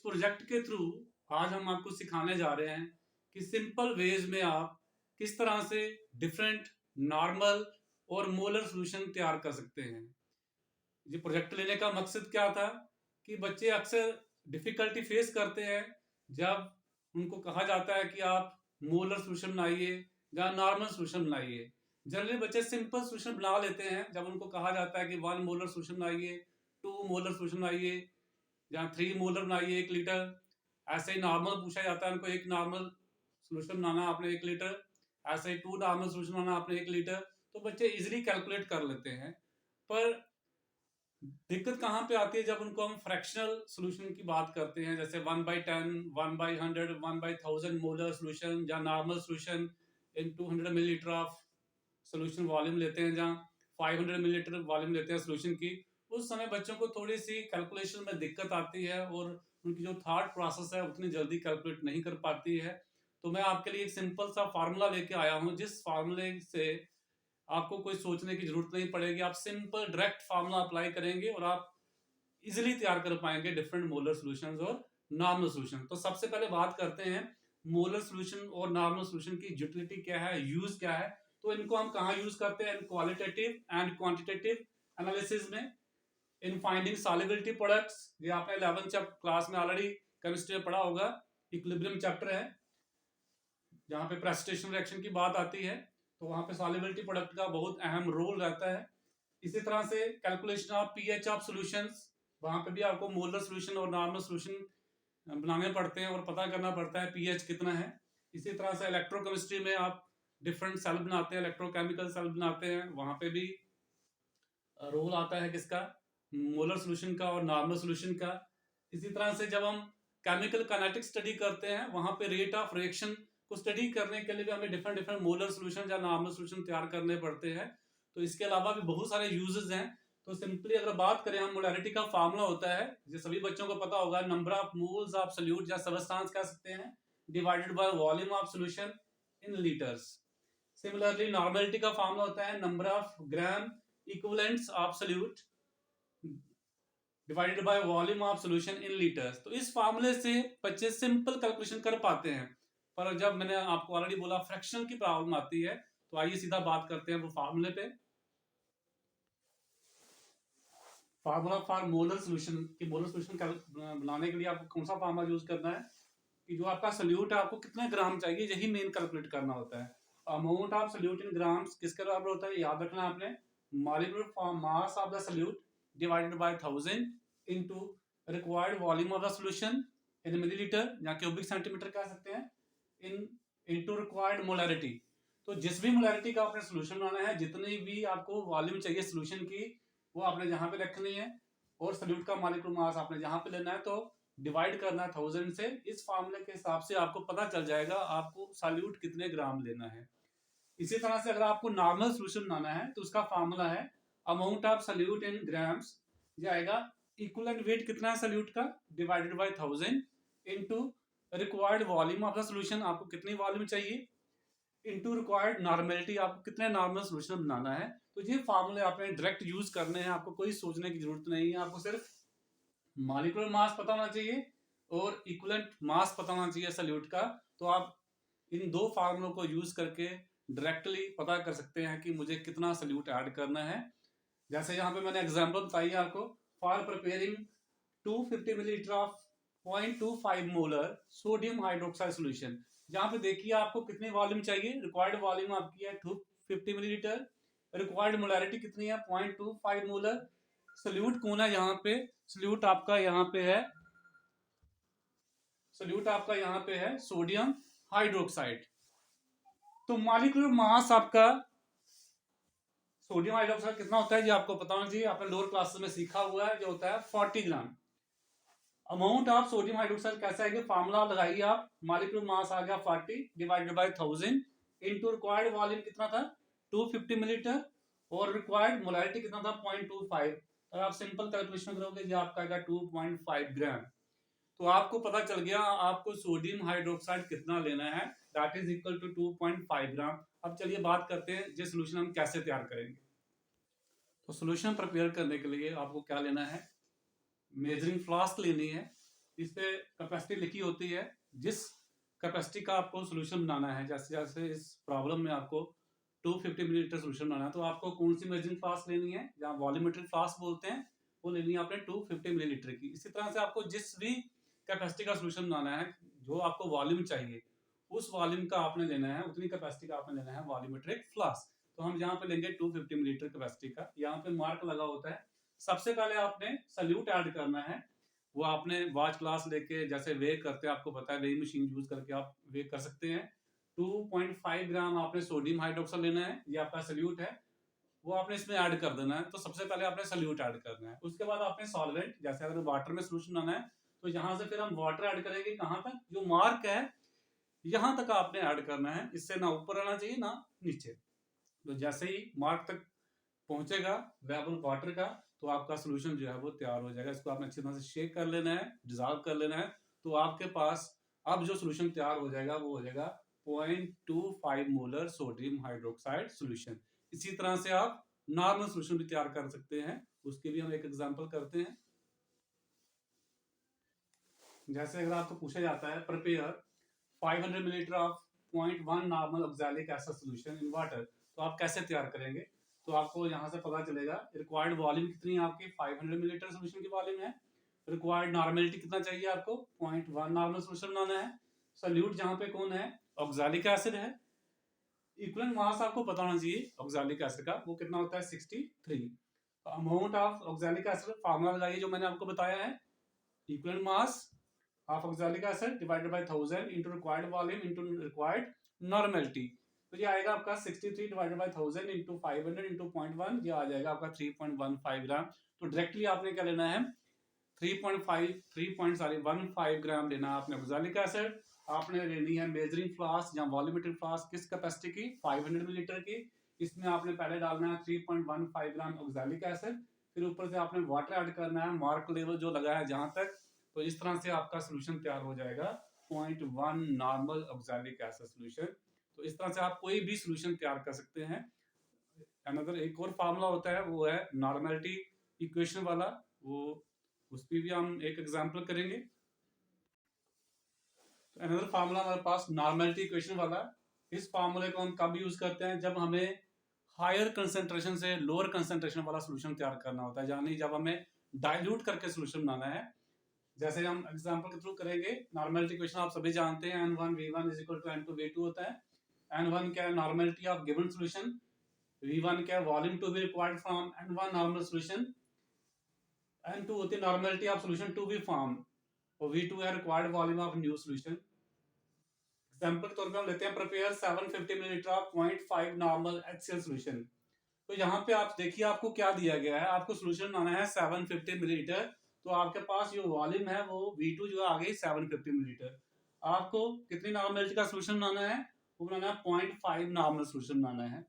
Project के through आज हम आपको सिखाने जा रहे हैं कि सिंपल वेज में आप किस तरह से डिफरेंट नॉर्मल और मोलर सॉल्यूशन तैयार कर सकते हैं। ये प्रोजेक्ट लेने का मकसद क्या था कि बच्चे अक्सर डिफिकल्टी फेस करते हैं जब उनको कहा जाता है कि आप मोलर सॉल्यूशन बनाइए या नॉर्मल सॉल्यूशन बनाइए। जनरली बच्चे सिंपल सॉल्यूशन बना लेते हैं जब उनको कहा जाता है कि 1 मोलर सॉल्यूशन बनाइए, 2 मोलर सॉल्यूशन बनाइए या 3 मोलर बनाइए 1 लीटर। ऐसे ही नॉर्मल पूछा जाता है उनको, एक नॉर्मल सॉल्यूशन बनाना आपने 1 लीटर, ऐसे ही 2 नॉर्मल सॉल्यूशन बनाना आपने 1 लीटर। तो बच्चे इजीली कैलकुलेट कर लेते हैं। पर दिक्कत कहाँ पे आती है जब उनको हम फ्रैक्शनल सॉल्यूशन की बात करते हैं, जैसे 1/10, 1/100, 1/1000 मोलर सॉल्यूशन या normal solution in 200 millilitre of solution volume लेते हैं, जहाँ 500 मिलीलीटर वॉल्यूम लेते हैं सॉल्यूशन की। उस समय बच्चों को थोड़ी सी कैलकुलेशन में दिक्कत आती है और उनकी जो थॉट प्रोसेस है उतनी जल्दी कैलकुलेट नहीं कर पाती है। तो मैं आपके लिए एक सिंपल सा फार्मूला लेके आया हूँ, जिस फार्मूले से आपको कोई सोचने की जरूरत नहीं पड़ेगी। आप सिंपल डायरेक्ट फार्मूला अप्लाई करेंगे और आप इजिली तैयार कर पाएंगे डिफरेंट मोलर सॉल्यूशंस और नॉर्मल सॉल्यूशन। तो सबसे पहले बात करते हैं मोलर सॉल्यूशन और नॉर्मल सॉल्यूशन की यूटिलिटी क्या है, यूज क्या है। तो इनको हम कहाँ यूज करते हैं? क्वालिटेटिव एंड क्वांटिटेटिव एनालिसिस में, इन फाइंडिंग सॉल्युबिलिटी प्रोडक्ट्स। ये आपने 11th क्लास में ऑलरेडी केमिस्ट्री में पढ़ा होगा, इक्विलिब्रियम चैप्टर है जहाँ पे प्रेसिपिटेशन रिएक्शन की बात आती है। तो वहां पे सॉल्युबिलिटी प्रोडक्ट का बहुत अहम रोल रहता है। इसी तरह से calculation of pH of solutions, वहां पे भी आपको मोलर सॉल्यूशन और नॉर्मल सॉल्यूशन बनाने पड़ते हैं और पता करना पड़ता है पीएच कितना है। इसी तरह से इलेक्ट्रोकेमिस्ट्री में आप डिफरेंट सेल बनाते हैं, इलेक्ट्रोकेमिकल सेल बनाते हैं, वहां पे भी रोल आता है किसका? मोलर सॉल्यूशन का और नॉर्मल सॉल्यूशन का। इसी तरह से जब हम केमिकल काइनेटिक्स स्टडी करते हैं, वहां पे रेट ऑफ रिएक्शन को स्टडी करने के लिए भी हमें डिफरेंट डिफरेंट मोलर सॉल्यूशन या नॉर्मल सॉल्यूशन तैयार करने पड़ते हैं। तो इसके अलावा भी बहुत सारे यूजेस हैं। तो सिंपली अगर बात करें, हम मोलैरिटी का फार्मूला होता है, जो सभी बच्चों को पता होगा, number of moles of solute या सबस्टेंस कह सकते हैं, divided by volume of solution in litres. Similarly normality का फार्मूला होता है number of gram equivalents of solute divided by volume of solution in litres. तो इस फार्मूले से बच्चे सिंपल कैलकुलेशन कर पाते हैं। पर जब मैंने आपको ऑलरेडी बोला फ्रैक्शन की प्रॉब्लम आती है, तो आइए सीधा बात करते हैं वो फार्मूले पे। फार्मूला फॉर मोलर सॉल्यूशन की, मोलर सॉल्यूशन बनाने के लिए आपको कौन सा फार्मूला यूज करना है कि जो आपका सॉल्यूट है आपको कितने ग्राम चाहिए, यही मेन कैलकुलेट करना होता है। Amount of solute in grams किसके बराबर होता है, याद रखना आपने, molecular mass of the solute divided by 1000 into required volume of the solution in millilitre या क्यूबिक सेंटीमीटर कह सकते हैं, इन इनटू रिक्वायर्ड मोलैरिटी। तो जिस भी मोलैरिटी का आपने सॉल्यूशन बनाना है, जितनी भी आपको वॉल्यूम चाहिए सॉल्यूशन की, वो आपने जहां पे रखनी है और सॉल्यूट का मॉलिक्यूलर मास आपने जहां पे लेना है, तो डिवाइड करना है 1000 से। इस फार्मूले के हिसाब से आपको पता चल जाएगा आपको सॉल्यूट कितने ग्राम लेना है। इसी तरह से अगर आपको नॉर्मल सॉल्यूशन बनाना है, तो उसका फार्मूला है amount of solute in grams, ये आएगा इक्विवेलेंट वेट कितना है सॉल्यूट का divided by 1000 into required volume of the solution, आपको कितनी वॉल्यूम चाहिए, इनटू रिक्वायर्ड नॉर्मेलिटी, आपको कितने नॉर्मल सॉल्यूशन बनाना है। तो ये फार्मूले आपने डायरेक्ट यूज करने हैं, आपको कोई सोचने की जरूरत नहीं है। आपको सिर्फ मॉलिक्यूलर मास पता होना चाहिए और इक्विवेलेंट मास पता होना चाहिए सॉल्यूट का। तो आप इन दो फार्मूलों को यूज करके डायरेक्टली पता कर सकते हैं कि मुझे कितना सॉल्यूट ऐड करना है। जैसे यहाँ पे मैंने एग्जांपल बताई है आपको, for preparing 250 millilitre of 0.25 molar sodium hydroxide solution. यहाँ पे देखिए आपको कितनी वॉल्यूम चाहिए, रिक्वायर्ड वॉल्यूम आपकी है 250 मिलीलीटर, रिक्वायर्ड मोलैरिटी कितनी है 0.25 मोलर। सॉल्यूट कौन है यहाँ पे? सॉल्यूट आपका यहाँ पे है, सॉल्यूट आपका यहाँ पे है सोडियम हाइड्रोक्साइड। तो मॉलिक्यूलर मास आपका सोडियम हाइड्रोक्साइड कितना होता है ये आपको पता होना चाहिए, आपने लोअर क्लासेस में सीखा हुआ है, जो होता है 40 ग्राम। अमाउंट ऑफ सोडियम हाइड्रोक्साइड कैसा है कि फार्मूला लगाइए आप, मॉलिक्यूलर मास आ गया 40 divided by 1000 into required volume कितना था 250 मिलीलीटर और रिक्वायर्ड मोलैरिटी कितना था 0.25। अगर आप सिंपल कैलकुलेशन करोगे ये आपका आएगा 2.5 ग्राम। तो आपको पता चल गया आपको सोडियम हाइड्रोक्साइड कितना लेना है, दैट इज इक्वल टू 2.5 ग्राम। अब चलिए बात करते हैं ये सोल्यूशन हम कैसे तैयार करेंगे। तो सोल्यूशन प्रिपेयर करने के लिए आपको क्या लेना है, मेजरिंग फ्लास्क लेनी है इस पे कैपेसिटी लिखी होती है, जिस कैपेसिटी का आपको सोल्यूशन बनाना है। जैसे जैसे इस प्रॉब्लम में आपको 250 मिलीलीटर सोल्यूशन बनाना है, तो आपको कौन सी मेजरिंग फ्लास्क लेनी है, जहाँ वॉल्यूमेट्रिक फ्लास्क बोलते हैं, वो लेनी है आपने 250 मिलीलीटर की। इसी तरह से आपको जिस भी कैपेसिटी का सोल्यूशन बनाना है, जो आपको वॉल्यूम चाहिए, उस वॉल्यूम का आपने लेना है, उतनी कैपेसिटी का आपने लेना है वॉल्यूमेट्रिक फ्लास्क। तो हम यहाँ पे लेंगे 250 मिलीलीटर कैपेसिटी का। यहाँ पे मार्क लगा होता है। सबसे पहले आपने सल्यूट ऐड करना है। वो आपने वॉच क्लास लेके जैसे वे करते हैं, आपको पता है, वेइंग मशीन यूज करके आप वे कर सकते हैं। 2.5 ग्राम आपने सोडियम हाइड्रोक्साइड लेना है, ये आपका सल्यूट है, वो आपने इसमें ऐड कर देना है। तो सबसे पहले आपने सल्यूट ऐड करना है। उसके बाद आपने सॉल्वेंट, जैसे अगर वाटर में सोल्यूशन बनाना है तो यहाँ से फिर हम वाटर ऐड करेंगे। कहाँ तक, जो मार्क है यहाँ तक आपने ऐड करना है, इससे ना ऊपर आना चाहिए ना नीचे। तो जैसे ही मार्क तक पहुंचेगा लेवल वाटर का, तो आपका सोल्यूशन जो है वो तैयार हो जाएगा। इसको आपने अच्छी तरह से शेक कर लेना है, डिजॉल्व कर लेना है। तो आपके पास अब जो सोल्यूशन तैयार हो जाएगा वो हो जाएगा 0.25 मोलर सोडियम हाइड्रोक्साइड सोल्यूशन। इसी तरह से आप नॉर्मल सोल्यूशन भी तैयार कर सकते हैं, उसके भी हम एक एग्जांपल करते हैं। जैसे अगर आपको पूछा जाता है prepare 500 millilitre of 0.1 normal oxalic acid solution in water, तो आप कैसे तैयार करेंगे? तो आपको यहाँ से पता चलेगा रिक्वायर्ड वॉल्यूम कितनी है आपकी, 500 मिलीलीटर सॉल्यूशन की वॉल्यूम है। रिक्वायर्ड नॉर्मेलिटी कितना चाहिए आपको, 0.1 नॉर्मल सॉल्यूशन बनाना है। सोल्यूट जहाँ पे कौन है, ऑक्सैलिक एसिड है। इक्वलेंट मास आपको पता होना चाहिए ऑक्सैलिक एसिड का, वो कितना होता है 63। Amount of oxalic acid formula लगाइए जो मैंने आपको बताया है, equivalent mass of oxalic acid divided by 1000 into required volume into required normality। तो ये आएगा आपका 63 डिवाइडेड बाय 1000 into 500 into 0.1, ये आ जाएगा आपका 3.15 ग्राम। तो डायरेक्टली आपने क्या लेना है, 3.15 ग्राम लेना है आपने ऑक्सैलिक एसिड। आपने लेनी है मेजरिंग फ्लास्क या वॉल्यूमेट्रिक फ्लास्क, किस कैपेसिटी की, 500 मिलीलीटर की। इसमें आपने पहले डालना है 3.15 ग्राम ऑक्सैलिक एसिड, फिर ऊपर से आपने वाटर ऐड करना है, मार्क लेवल जो लगा है जहां तक। तो इस तरह से आपका सोल्यूशन तैयार हो जाएगा 0.1 नॉर्मल ऑक्सैलिक एसिड सोल्यूशन। तो इस तरह से आप कोई भी सोल्यूशन तैयार कर सकते हैं। अनदर एक और फार्मूला होता है, वो है नॉर्मेलिटी इक्वेशन वाला, वो उस पर भी हम एक एग्जांपल करेंगे। तो अनदर फार्मूला हमारे पास नॉर्मेलिटी इक्वेशन वाला। इस फार्मूले को हम कब यूज करते हैं, जब हमें हायर कंसेंट्रेशन से लोअर कंसेंट्रेशन वाला सोल्यूशन तैयार करना होता है, यानी जब हमें डाइल्यूट करके सोल्यूशन बनाना है। जैसे हम एग्जांपल के थ्रू करेंगे। नॉर्मेलिटी इक्वेशन आप सभी जानते हैं, n1 v1 is equal to n2 v2 होता है। n1 क्या है, normality of given solution. v1 क्या है, volume to be required from n1 normal solution. n2 होती है normality of solution to be form, और v2 है required volume of new solution. Example के तौर पे हम लेते हैं prepare 750 millilitre of 0.5 normal HCl solution. तो यहाँ पे आप देखिए आपको क्या दिया गया है, आपको सॉल्यूशन बनाना है 750 मिलीलीटर। तो आपके पास जो वॉल्यूम है वो V2 जो आ गई 750 मिलीलीटर। आपको कितनी नॉर्मलिटी का सोल्यूशन बनाना है, वो बनाना है 0.5 नॉर्मल सोल्यूशन बनाना है।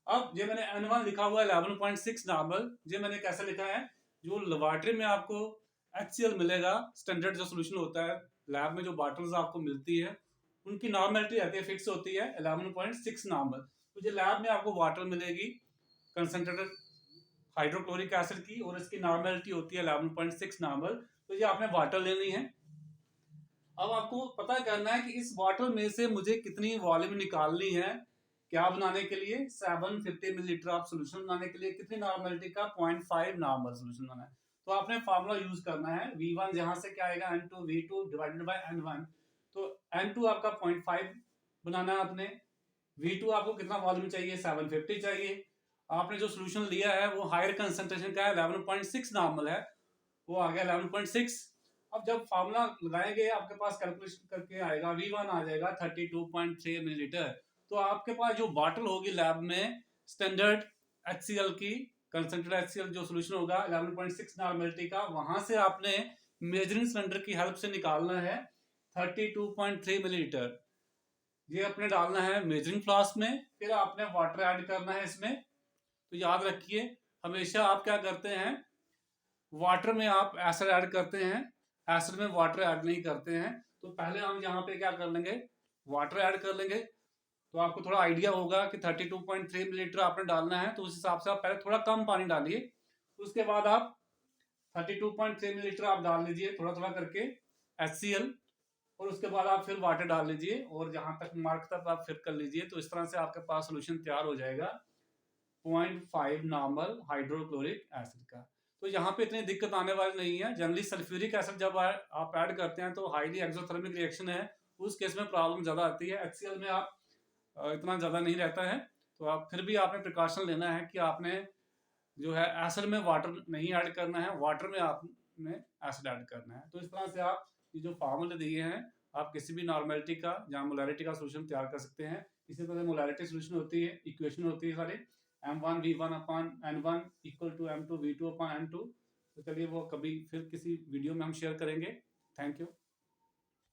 अब ये मैंने N1 लिखा हुआ है 11.6 नॉर्मल, ये मैंने कैसे लिखा है, जो लेबोरेटरी में आपको HCl मिलेगा, स्टैंडर्ड जो सोल्यूशन होता है, लैब में जो बॉटल्स आपको मिलती है उनकी नॉर्मलिटी रहती है, फिक्स होती है 11.6 नॉर्मल। तो ये लैब में आपको वाटर मिलेगी कंसंट्रेटेड हाइड्रोक्लोरिक एसिड की, और इसकी नॉर्मेलिटी होती है 11.6 नॉर्मल। तो ये आपने वाटर लेनी है। अब आपको पता करना है कि इस वाटर में से मुझे कितनी वॉल्यूम निकालनी है, क्या बनाने के लिए, 750 मिलीलीटर ऑफ सोल्यूशन बनाने के लिए कितनी नॉर्मेलिटी का, 0.5 नॉर्मल सोल्यूशन बनाना है। तो आपने फार्मूला यूज करना है, V1 जहां से क्या आएगा, N2 V2 divided by N1। तो N2 आपका 0.5 बनाना है आपने। V2 आपको कितना वॉल्यूम चाहिए, 750 चाहिए। आपने जो सोल्यूशन लिया है वो हायर कंसंट्रेशन का है, 11.6 नॉर्मल है, वो आ गया 11.6। अब जब फार्मूला लगाएंगे आपके पास कैलकुलेशन करके आएगा, V1 आ जाएगा 32.3 मिलीलीटर। तो आपके पास जो बॉटल होगी लैब में स्टैंडर्ड HCl की, कंसंट्रेटेड HCl जो सोल्यूशन होगा 11.6 नॉर्मेलिटी का, वहां से आपने मेजरिंग सिलेंडर की हेल्प से निकालना है 32.3 मिलीलीटर। ये अपने डालना है मेजरिंग फ्लास्क में, फिर आपने वाटर ऐड करना है इसमें। तो याद रखिए हमेशा आप क्या करते हैं, वाटर में आप एसिड ऐड करते हैं, एसिड में वाटर ऐड नहीं करते हैं। तो पहले हम यहाँ पे क्या कर लेंगे, वाटर ऐड कर लेंगे। तो आपको थोड़ा आइडिया होगा कि 32.3 मिलीलीटर आपने डालना है, तो उस हिसाब से आप पहले थोड़ा कम पानी डालिए। उसके बाद आप 32.3 मिलीलीटर आप डाल लीजिए थोड़ा थोड़ा करके। HCl, और उसके बाद आप फिर वाटर डाल लीजिए और जहाँ तक मार्क तक आप फिल कर लीजिए। तो इस तरह से आपके पास सोल्यूशन तैयार हो जाएगा 0.5 नॉर्मल हाइड्रोक्लोरिक एसिड का। तो यहाँ पे इतनी दिक्कत आने वाली नहीं है। जनरली सल्फ्यूरिक एसिड जब आप ऐड करते हैं तो हाईली एक्सोथर्मिक रिएक्शन है, उस केस में प्रॉब्लम ज़्यादा आती है। HCl में आप इतना ज़्यादा नहीं रहता है। तो आप फिर भी आपने प्रिकॉशन लेना है कि आपने जो है एसिड में वाटर नहीं ऐड करना है, वाटर में आपने एसिड ऐड करना है। तो इस तरह से आप ये जो फार्मूले दिए हैं, आप किसी भी नॉर्मेलिटी का या मोलैरिटी का सोल्यूशन तैयार कर सकते हैं। इसी तरह मोलैरिटी सोल्यूशन होती है, इक्वेशन होती है सारे M1V1/N1 = M2V2/N2। तो चलिए वो कभी फिर किसी वीडियो में हम शेयर करेंगे। Thank you.